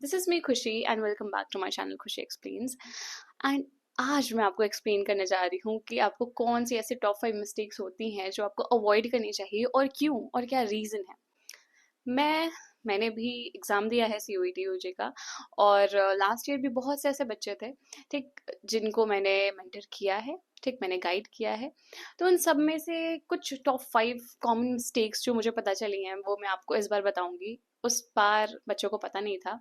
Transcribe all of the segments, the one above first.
This is me Khushi and welcome back to my channel Khushi explains. And आज मैं आपको explain करने जा रही हूँ कि आपको कौन सी ऐसी टॉप 5 मिस्टेक्स होती हैं जो आपको अवॉइड करनी चाहिए और क्यों और क्या रीज़न है। मैंने भी एग्ज़ाम दिया है सीयूईटी यूजी का, और लास्ट ईयर भी बहुत से ऐसे बच्चे थे, ठीक, जिनको मैंने मेंटर किया है, ठीक, मैंने गाइड किया है। तो उन सब में से कुछ टॉप 5 कॉमन मिस्टेक्स जो मुझे पता चली हैं वो मैं आपको इस बार बताऊंगी। उस बार बच्चों को पता नहीं था,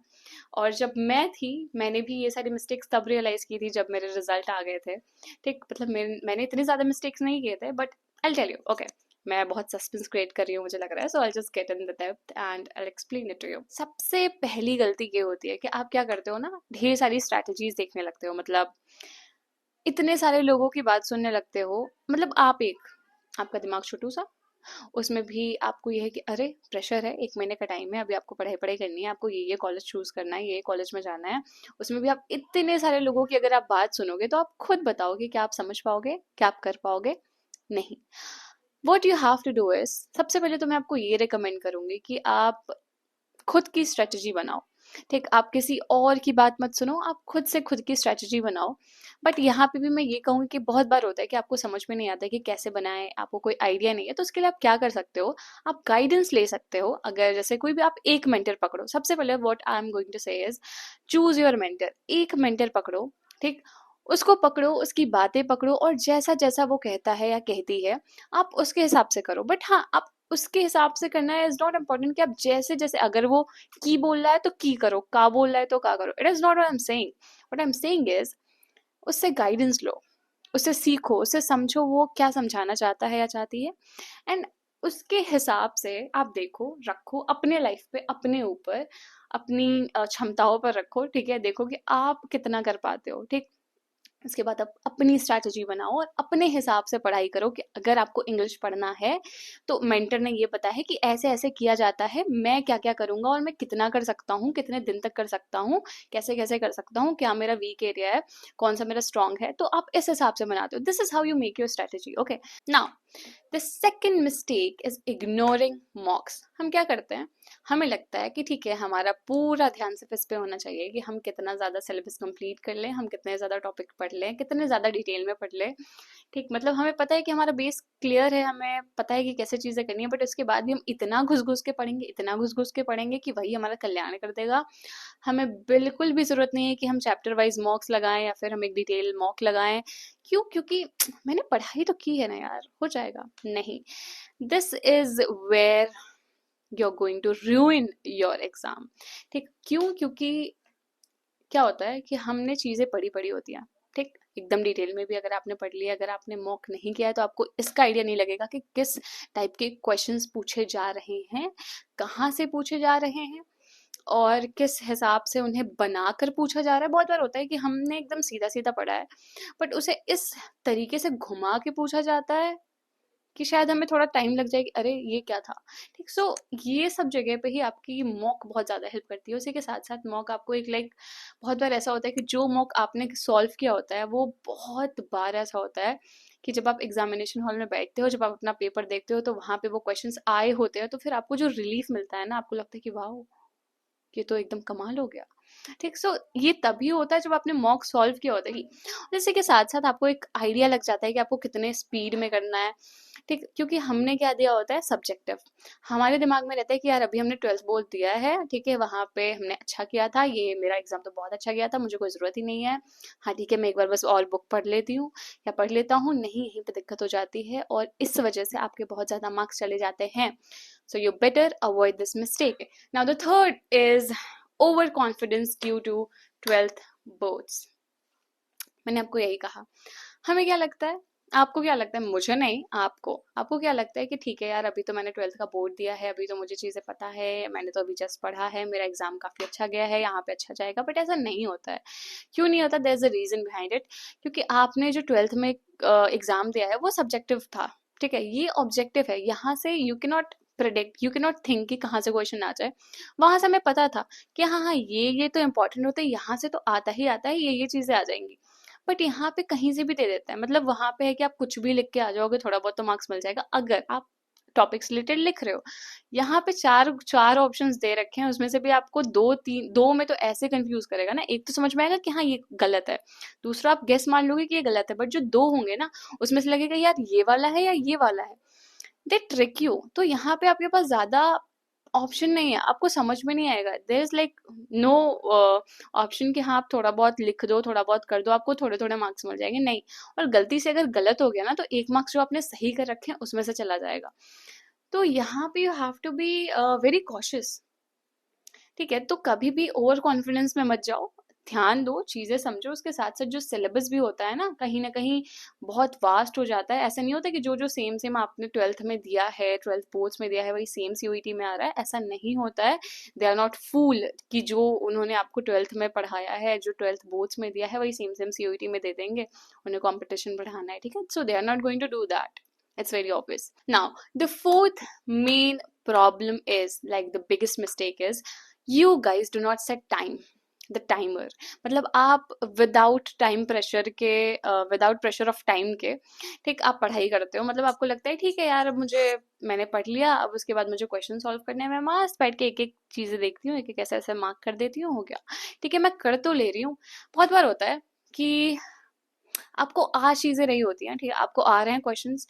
और जब मैं थी मैंने भी ये सारी मिस्टेक्स तब रियलाइज़ की थी जब मेरे रिजल्ट आ गए थे। ठीक, मतलब मैंने इतने ज़्यादा मिस्टेक्स नहीं किए थे, but I tell you. Okay, मैं बहुत सस्पेंस क्रिएट कर रही हूँ मुझे लग रहा है, so I just get in the depth and I explain it to you. सबसे पहली गलती ये होती है कि आप क्या करते हो ना, ढेर सारी स्ट्रैटेजीज देखने लगते हो। मतलब इतने सारे लोगों की बात सुनने लगते हो। मतलब आपका दिमाग छोटू सा, उसमें भी आपको ये है कि अरे प्रेशर है, 1 महीने का टाइम है, अभी आपको पढ़ाई पढ़ाई करनी है, आपको ये कॉलेज चूज करना है, ये कॉलेज में जाना है। उसमें भी आप इतने सारे लोगों की अगर आप बात सुनोगे तो आप खुद बताओगे क्या आप समझ पाओगे, क्या आप कर पाओगे? नहीं। What you have to do is, सबसे पहले तो मैं आपको ये रिकमेंड करूंगी कि आप खुद की स्ट्रेटजी बनाओ। ठीक, आप किसी और की बात मत सुनो, आप खुद से खुद की स्ट्रेटजी बनाओ। बट यहाँ पे भी मैं ये कहूँगी कि बहुत बार होता है कि आपको समझ में नहीं आता कि कैसे बनाएं, आपको कोई आइडिया नहीं है, तो उसके लिए आप क्या कर सकते हो, आप गाइडेंस ले सकते हो। अगर जैसे कोई भी आप एक मेंटर पकड़ो, सबसे पहले what I am going to say is choose your mentor. एक मेंटर पकड़ो, ठीक, उसको पकड़ो, उसकी बातें पकड़ो, और जैसा जैसा वो कहता है या कहती है आप उसके हिसाब से करो। बट हाँ, आप उसके हिसाब से करना है इज नॉट इम्पोर्टेंट कि आप जैसे जैसे, अगर वो की बोल रहा है तो की करो, का बोल रहा है तो का करो। It is not what I am saying. What I am saying is उससे गाइडेंस लो, उससे सीखो, उससे समझो वो क्या समझाना चाहता है या चाहती है, एंड उसके हिसाब से आप देखो, रखो अपने लाइफ पे, अपने ऊपर, अपनी क्षमताओं पर रखो। ठीक है, देखो कि आप कितना कर पाते हो। ठीक, उसके बाद आप अपनी स्ट्रैटेजी बनाओ और अपने हिसाब से पढ़ाई करो कि अगर आपको इंग्लिश पढ़ना है तो मेंटर ने ये बताया है कि ऐसे ऐसे किया जाता है, मैं क्या क्या करूंगा और मैं कितना कर सकता हूँ, कितने दिन तक कर सकता हूँ, कैसे कैसे कर सकता हूँ, क्या मेरा वीक एरिया है, कौन सा मेरा स्ट्रांग है। तो आप इस हिसाब से बनाते हो। This is how you make your strategy. Okay, now the second mistake is ignoring मॉक्स। हम क्या करते हैं, हमें लगता है कि ठीक है, हमारा पूरा ध्यान सिर्फ इस पे होना चाहिए कि हम कितना ज़्यादा सिलेबस कंप्लीट कर लें, हम कितने ज़्यादा टॉपिक पढ़ लें, कितने ज़्यादा डिटेल में पढ़ लें। ठीक, मतलब हमें पता है कि हमारा बेस क्लियर है, हमें पता है कि कैसे चीज़ें करनी है, बट उसके बाद भी हम इतना घुस घुस के पढ़ेंगे, इतना घुस घुस के पढ़ेंगे कि वही हमारा कल्याण कर देगा। हमें बिल्कुल भी ज़रूरत नहीं है कि हम चैप्टर वाइज मॉक्स लगाएं या फिर हम एक डिटेल मॉक लगाएं। क्यों? क्योंकि मैंने पढ़ाई तो की है ना यार, हो जाएगा। नहीं, this is where you are going to ruin your exam. ठीक, क्यों? क्योंकि क्या होता है कि हमने चीज़ें पढ़ी पढ़ी होती हैं, ठीक, एकदम डिटेल में भी अगर आपने पढ़ लिया, अगर आपने मॉक नहीं किया है तो आपको इसका आइडिया नहीं लगेगा कि किस टाइप के क्वेश्चंस पूछे जा रहे हैं, कहाँ से पूछे जा रहे हैं, और किस हिसाब से उन्हें बनाकर पूछा जा रहा है। बहुत बार होता है कि हमने एकदम सीधा सीधा पढ़ा है, बट उसे इस तरीके से घुमा के पूछा जाता है कि शायद हमें थोड़ा टाइम लग जाए कि अरे ये क्या था। ठीक, सो ये सब जगह पे ही आपकी मॉक बहुत ज़्यादा हेल्प करती है। उसी के साथ साथ मॉक आपको एक लाइक, बहुत बार ऐसा होता है कि जो मॉक आपने सॉल्व किया होता है वो बहुत बार ऐसा होता है कि जब आप एग्जामिनेशन हॉल में बैठते हो, जब आप अपना पेपर देखते हो तो वहाँ पे वो क्वेश्चंस आए होते हैं, तो फिर आपको जो रिलीफ मिलता है ना, आपको लगता है कि वाह, ये तो एकदम कमाल हो गया। ठीक, सो ये तभी होता है जब आपने मॉक सॉल्व किया होता है। इसी के साथ साथ आपको एक आइडिया लग जाता है कि आपको कितने स्पीड में करना है। ठीक, क्योंकि हमने क्या दिया होता है, सब्जेक्टिव। हमारे दिमाग में रहता है कि यार अभी हमने 12th बोर्ड दिया है, ठीक है, वहाँ पे हमने अच्छा किया था, ये मेरा एग्जाम तो बहुत अच्छा गया था, मुझे कोई ज़रूरत ही नहीं है। हाँ ठीक है, मैं एक बार बस और बुक पढ़ लेती हूँ या पढ़ लेता हूँ। नहीं, यहीं पे दिक्कत हो जाती है और इस वजह से आपके बहुत ज़्यादा मार्क्स चले जाते हैं। So you better avoid this mistake. Now the third is overconfidence due to 12th boards. मैंने आपको यही कहा। हमें क्या लगता है, आपको क्या लगता है, मुझे नहीं, आपको आपको क्या लगता है कि ठीक है यार, अभी तो मैंने 12th का बोर्ड दिया है, अभी तो मुझे चीज़ें पता है, मैंने तो अभी जस्ट पढ़ा है, मेरा एग्जाम काफ़ी अच्छा गया है, यहाँ पे अच्छा जाएगा। बट ऐसा नहीं होता है। क्यों नहीं होता? There is a reason behind it. क्योंकि आपने जो 12th में एग्जाम दिया है वो सब्जेक्टिव था, ठीक है, ये ऑब्जेक्टिव है। यहाँ से you can not predict, you can not think कि कहाँ से क्वेश्चन आ जाए। वहां से हमें पता था कि हाँ हाँ, ये तो इंपॉर्टेंट होता है, यहाँ से तो आता ही आता है, ये चीजें आ जाएंगी। बट यहाँ पे कहीं से भी दे देता है। मतलब वहां पे है कि आप कुछ भी लिख के आ जाओगे, थोड़ा बहुत तो मार्क्स मिल जाएगा। अगर आप टॉपिक्स रिलेटेड लिख रहे हो। यहाँ पे चार चार ऑप्शंस दे रखे हैं, उसमें से भी आपको दो में तो ऐसे कंफ्यूज करेगा ना, एक तो समझ में आएगा कि हाँ ये गलत है, दूसरा आप गेस मान लोगे कि ये गलत है, बट जो दो होंगे ना उसमें से लगेगा यार ये वाला है या ये वाला है, दे ट्रिक यू। तो यहाँ पे आपके पास ज्यादा ऑप्शन नहीं है, आपको समझ में नहीं आएगा। There is like no option कि हाँ आप थोड़ा बहुत लिख दो, थोड़ा बहुत कर दो, आपको थोड़े थोड़े मार्क्स मिल जाएंगे, नहीं। और गलती से अगर गलत हो गया ना तो एक मार्क्स जो आपने सही कर रखे हैं उसमें से चला जाएगा। तो यहाँ पे you have to be very cautious, ठीक है। तो कभी भी ओवर कॉन्फिडेंस में मत जाओ, ध्यान दो, चीजें समझो, उसके साथ साथ जो सिलेबस भी होता है ना कहीं बहुत वास्ट हो जाता है। ऐसा नहीं होता कि जो जो सेम सेम आपने ट्वेल्थ में दिया है, ट्वेल्थ बोर्ड्स में दिया है, वही सेम सीयूईटी में आ रहा है, ऐसा नहीं होता है। दे आर नॉट फूल कि जो उन्होंने आपको ट्वेल्थ में पढ़ाया है, जो ट्वेल्थ बोर्ड्स में दिया है, वही सेम सेम सीयूईटी में दे देंगे, उन्हें कॉम्पिटिशन बढ़ाना है, ठीक है। So they are not going to do that, it's very obvious. Now the fourth main problem is, like the biggest mistake is, you guys do not set time, the timer। मतलब आप without time pressure के, without pressure of time के, ठीक, आप पढ़ाई करते हो। मतलब आपको लगता है ठीक है यार अब मुझे, मैंने पढ़ लिया, अब उसके बाद मुझे क्वेश्चन सॉल्व करने हैं, मैं मस्त बैठ के एक एक चीजें देखती हूँ, एक एक ऐसे ऐसे मार्क कर देती हूँ, हो गया, ठीक है, मैं कर तो ले रही हूँ। बहुत बार होता है कि आपको आज चीजें रही होती हैं, ठीक है, आपको आ रहे हैं क्वेश्चंस,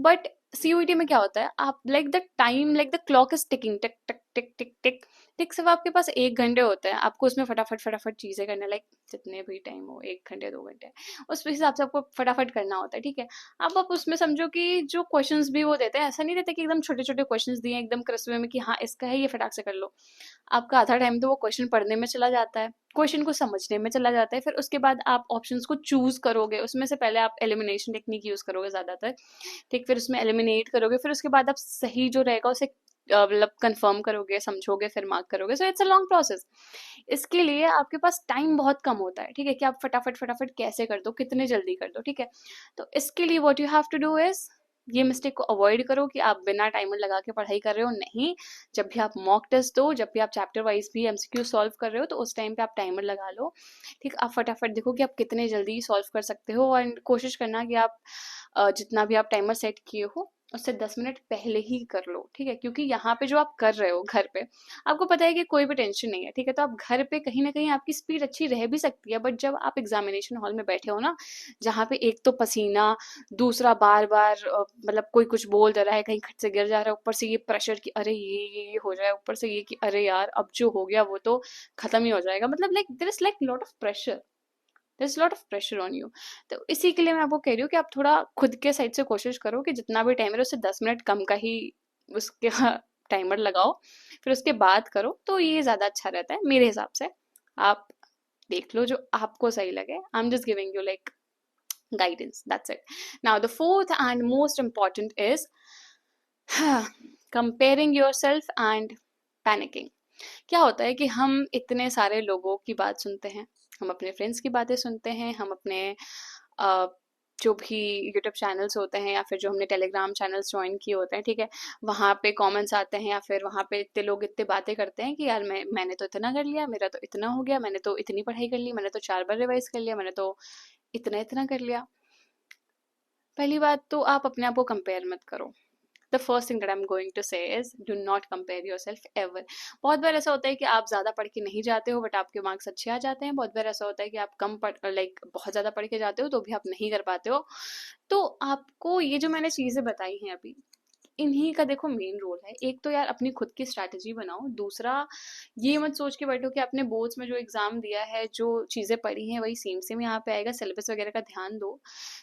बट सीयूईटी में क्या होता है, आप like the time, like the clock is ticking, tick tick tick tick tick tick, सिर्फ आपके पास 1 घंटे होते हैं, आपको उसमें फटाफट फटाफट चीजें करना, लाइक जितने भी टाइम हो, 1 घंटे 2 घंटे, उस हिसाब से आपको फटाफट करना होता है, ठीक है। अब आप उसमें समझो कि जो क्वेश्चंस भी वो देते हैं, ऐसा नहीं रहता कि एकदम छोटे छोटे क्वेश्चंस दिए एकदम क्रिस्प में कि हाँ इसका है, ये फटाक से कर लो। आपका आधा टाइम तो वो क्वेश्चन पढ़ने में चला जाता है, क्वेश्चन को समझने में चला जाता है, फिर उसके बाद आप ऑप्शंस को चूज करोगे, उसमें से पहले आप एलिमिनेशन टेक्निक यूज करोगे ज्यादातर, ठीक, फिर उसमें एलिमिनेट करोगे, फिर उसके बाद आप सही जो रहेगा उसे मतलब कंफर्म करोगे, समझोगे, फिर मार्क करोगे। So it's a long process. इसके लिए आपके पास टाइम बहुत कम होता है, ठीक है, कि आप फटाफट फटाफट कैसे कर दो, कितने जल्दी कर दो, ठीक है। तो इसके लिए what you have to do is, ये मिस्टेक को अवॉइड करो कि आप बिना टाइमर लगा के पढ़ाई कर रहे हो, नहीं। जब भी आप मॉक टेस्ट दो, जब भी आप चैप्टर वाइज भी एमसीक्यू सॉल्व कर रहे हो, तो उस टाइम पे आप टाइमर लगा लो, ठीक। आप फटाफट देखो कि आप कितने जल्दी सॉल्व कर सकते हो, एंड कोशिश करना कि आप जितना भी आप टाइमर सेट किए हो उससे 10 मिनट पहले ही कर लो, ठीक है। क्योंकि यहाँ पे जो आप कर रहे हो घर पे, आपको पता है कि कोई भी टेंशन नहीं है, ठीक है, तो आप घर पे कहीं ना कहीं आपकी स्पीड अच्छी रह भी सकती है, बट जब आप एग्जामिनेशन हॉल में बैठे हो ना, जहाँ पे एक तो पसीना, दूसरा बार बार मतलब कोई कुछ बोल दे रहा है, कहीं खट से गिर जा रहा है, ऊपर से ये प्रेशर कि अरे ये हो जाए, ऊपर से ये कि अरे यार अब जो हो गया वो तो खत्म ही हो जाएगा, मतलब like there is like lot of pressure, there is lot of pressure on you. तो इसी के लिए मैं आपको कह रही हूँ कि आप थोड़ा खुद के साइड से कोशिश करो कि जितना भी टाइम है उससे 10 मिनट कम का ही उसके टाइमर लगाओ, फिर उसके बाद करो, तो ये ज्यादा अच्छा रहता है मेरे हिसाब से। आप देख लो जो आपको सही लगे, I am just giving you like guidance, that's it. Now the fourth and most important is comparing yourself and panicking। क्या होता है कि हम इतने सारे लोगों की बात सुनते हैं, हम अपने फ्रेंड्स की बातें सुनते हैं, हम अपने अ, जो भी यूट्यूब चैनल्स होते हैं या फिर जो हमने टेलीग्राम चैनल्स ज्वाइन किए होते हैं, ठीक है, वहाँ पे कमेंट्स आते हैं, या फिर वहाँ पे इतने लोग इतने बातें करते हैं कि यार मैंने तो इतना कर लिया, मेरा तो इतना हो गया, मैंने तो इतनी पढ़ाई कर ली, मैंने तो 4 बार रिवाइज कर लिया, मैंने तो इतना इतना कर लिया। पहली बात तो आप अपने आप को कंपेयर मत करो। The first thing that I am going to say is do not compare yourself ever. बहुत बार ऐसा होता है कि आप ज़्यादा पढ़ के नहीं जाते हो बट आपके मार्क्स अच्छे आ जाते हैं, बहुत बार ऐसा होता है कि आप कम पढ़ लाइक बहुत ज़्यादा पढ़ के जाते हो तो भी आप नहीं कर पाते हो। तो आपको ये जो मैंने चीज़ें बताई हैं अभी, इन्हीं का देखो मेन रोल है। एक तो यार अपनी खुद की स्ट्रैटेजी बनाओ, दूसरा ये मत सोच के बैठो कि आपने बोर्ड्स में जो एग्जाम दिया है, जो चीज़ें पढ़ी हैं वही सेम सेम यहाँ पे आएगा, सिलेबस वगैरह का ध्यान दो।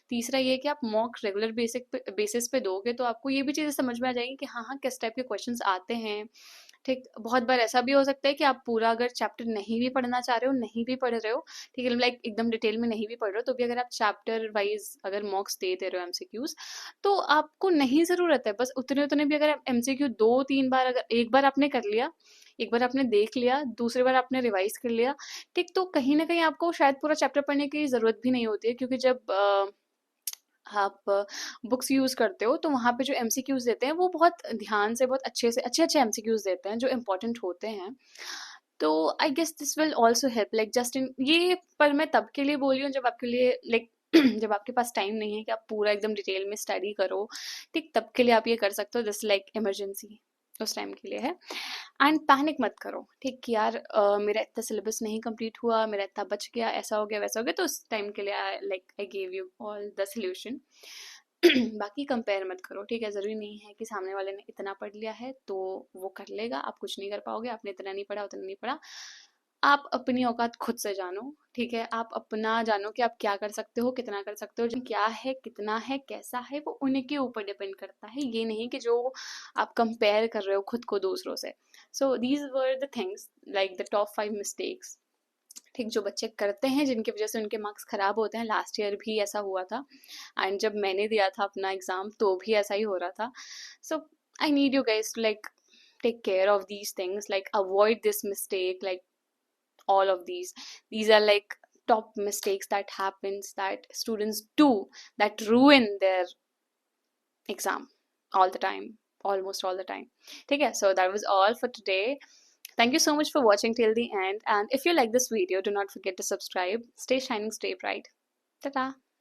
तीसरा ये कि आप मॉक रेगुलर बेसिस पे दोगे तो आपको ये भी चीज़ें समझ में आ जाएंगी कि हाँ हाँ किस टाइप के क्वेश्चंस आते हैं, ठीक। बहुत बार ऐसा भी हो सकता है कि आप पूरा अगर चैप्टर नहीं भी पढ़ना चाह रहे हो, नहीं भी पढ़ रहे हो, ठीक है, लाइक एकदम डिटेल में नहीं भी पढ़ रहे हो, तो भी अगर आप चैप्टर वाइज अगर मॉक्स दे रहे हो एमसीक्यूज, तो आपको नहीं ज़रूरत है, बस उतने उतने भी अगर एमसीक्यू 2-3 बार, अगर एक बार आपने कर लिया, एक बार आपने देख लिया, दूसरी बार आपने रिवाइज कर लिया, ठीक, तो कहीं ना कहीं आपको शायद पूरा चैप्टर पढ़ने की ज़रूरत भी नहीं होती है। क्योंकि जब आप बुक्स यूज़ करते हो तो वहाँ पे जो एमसीक्यूज देते हैं वो बहुत ध्यान से, बहुत अच्छे से अच्छे अच्छे एमसीक्यूज देते हैं जो इम्पोर्टेंट होते हैं। तो I guess this will also help like just in ये, पर मैं तब के लिए बोल रही हूँ जब आपके लिए लाइक जब आपके पास टाइम नहीं है कि आप पूरा एकदम डिटेल में स्टडी करो, ठीक, तब के लिए आप ये कर सकते हो, जस्ट लाइक इमरजेंसी उस टाइम के लिए है। एंड पैनिक मत करो, ठीक, कि यार मेरा इतना सिलेबस नहीं कंप्लीट हुआ, मेरा इतना बच गया, ऐसा हो गया वैसा हो गया, तो उस टाइम के लिए I give you all the solution. बाकी कंपेयर मत करो, ठीक है, ज़रूरी नहीं है कि सामने वाले ने इतना पढ़ लिया है तो वो कर लेगा, आप कुछ नहीं कर पाओगे, आपने इतना नहीं पढ़ा उतना नहीं पढ़ा। आप अपनी औकात खुद से जानो, ठीक है, आप अपना जानो कि आप क्या कर सकते हो, कितना कर सकते हो, जो क्या है, कितना है, कैसा है, वो उन्हीं के ऊपर डिपेंड करता है, ये नहीं कि जो आप कंपेयर कर रहे हो खुद को दूसरों से। So these were the things, like the top 5 mistakes, ठीक, जो बच्चे करते हैं जिनकी वजह से उनके मार्क्स खराब होते हैं। लास्ट ईयर भी ऐसा हुआ था, एंड जब मैंने दिया था अपना एग्जाम तो भी ऐसा ही हो रहा था। So I need you guys to like take care of these things, like avoid this mistake, like all of these are like top mistakes that happens, that students do, that ruin their exam all the time, almost all the time. Okay, so that was all for today. Thank you so much for watching till the end, and if you like this video, do not forget to subscribe. Stay shining, stay bright. Ta-ta.